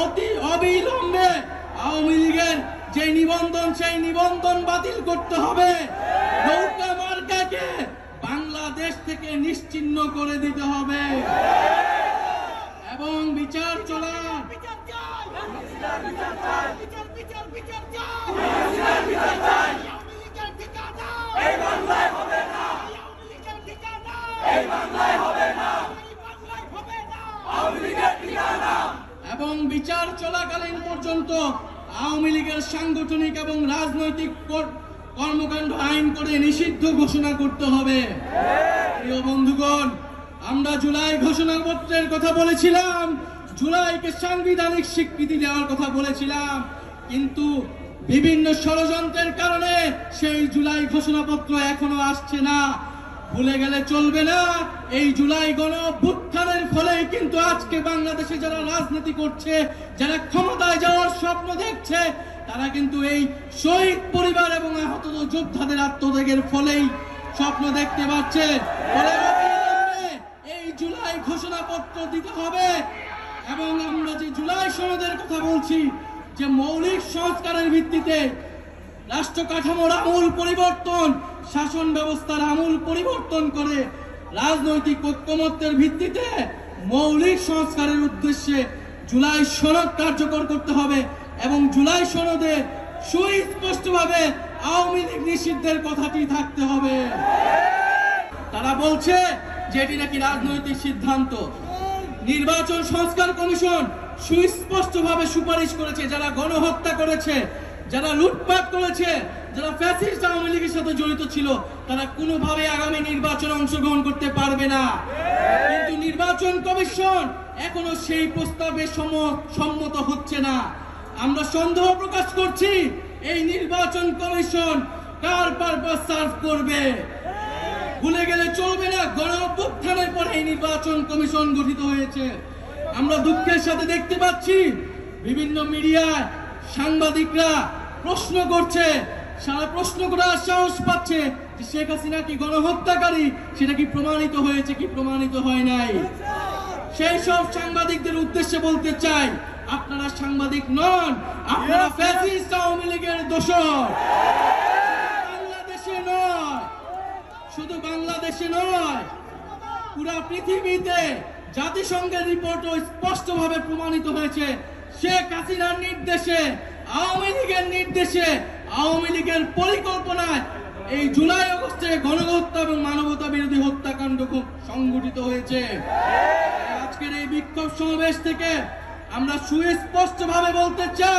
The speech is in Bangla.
অতি অবিলম্বে আওয়ামী লীগের যে নিবন্ধন সেই নিবন্ধন বাতিল করতে হবে। নৌকা মার্কাকে বাংলাদেশ থেকে নিশ্চিহ্ন করে দিতে হবে এবং বিচার চলা এবং বিচার চলাকালীন পর্যন্ত আওয়ামী লীগের সাংগঠনিক এবং রাজনৈতিক কর্মকাণ্ড আইন করে নিষিদ্ধ ঘোষণা করতে হবে। প্রিয় বন্ধুগণ, আমরা জুলাই ঘোষণাপত্রের কথা বলেছিলাম, জুলাইকে সাংবিধানিক স্বীকৃতি দেওয়ার কথা বলেছিলাম, কিন্তু বিভিন্ন ষড়যন্ত্রের কারণে সেই জুলাই ঘোষণাপত্র এখনো আসছে না। ভুলে গেলে চলবে না, এই জুলাই গণঅভ্যুত্থানের ফলেই কিন্তু আজকে বাংলাদেশে যারা রাজনীতি করছে, যারা ক্ষমতায় যাওয়ার স্বপ্ন দেখছে, তারা কিন্তু এই শহীদ পরিবার এবং আহত যোদ্ধাদের আত্মত্যাগের ফলেই স্বপ্ন দেখতে পাচ্ছে। এই জুলাই ঘোষণাপত্র দিতে হবে এবং আমরা যে জুলাই সনদের কথা বলছি, যে মৌলিক সংস্কারের ভিত্তিতে রাষ্ট্র কাঠামোর আমূল পরিবর্তন, শাসন ব্যবস্থার আমূল পরিবর্তন করে রাজনৈতিক ঐক্যমত্যের ভিত্তিতে মৌলিক সংস্কারের উদ্দেশ্যে জুলাই সনদ কার্যকর করতে হবে এবং জুলাই সনদে সুস্পষ্টভাবে আওয়ামী লীগ নিষিদ্ধের কথাটি থাকতে হবে। তারা বলছে যে এটি নাকি রাজনৈতিক সিদ্ধান্ত। নির্বাচন সংস্কার কমিশন সুস্পষ্টভাবে সুপারিশ করেছে, যারা গণহত্যা করেছে, যারা লুটপাট করেছে, যারা ফ্যাসিস্ট আওয়ামী লীগের সাথে জড়িত ছিল, তারা কোনোভাবে আগামী নির্বাচনে অংশগ্রহণ করতে পারবে না। কিন্তু নির্বাচন কমিশন এখনো সেই প্রস্তাবে সম্মত হচ্ছে না। আমরা সন্দেহ প্রকাশ করছি এই নির্বাচন কমিশন কার পারপাস সার্ভ করবে। ভুলে গেলে চলবে না, গণঅভ্যুত্থানের পরে এই নির্বাচন কমিশন গঠিত হয়েছে। আমরা দুঃখের সাথে দেখতে পাচ্ছি বিভিন্ন মিডিয়ায় সাংবাদিকরা প্রশ্ন করছে, সারা প্রশ্ন করার সাহস পাচ্ছে যে শেখ হাসিনা কি গণহত্যাকারী, সেটা কি প্রমাণিত হয়েছে কি প্রমাণিত হয় নাই। সেই সব সাংবাদিকদের উদ্দেশ্যে বলতে চাই, আপনারা সাংবাদিক নন, আপনারা ফ্যাসিস্ট আওয়ামী লীগের দোসর। বাংলাদেশে নয়, শুধু বাংলাদেশে নয়, পুরা পৃথিবীতে জাতিসংঘের রিপোর্টও স্পষ্টভাবে প্রমাণিত হয়েছে শেখ হাসিনার নির্দেশে, আওয়ামী লীগের নির্দেশে, আওয়ামী লীগের পরিকল্পনায় এই জুলাই আগস্টে গণহত্যা এবং মানবতা বিরোধী হত্যাকাণ্ড খুব সংঘটিত হয়েছে। আজকের এই বিক্ষোভ সমাবেশ থেকে আমরা সুস্পষ্টভাবে বলতে চাই,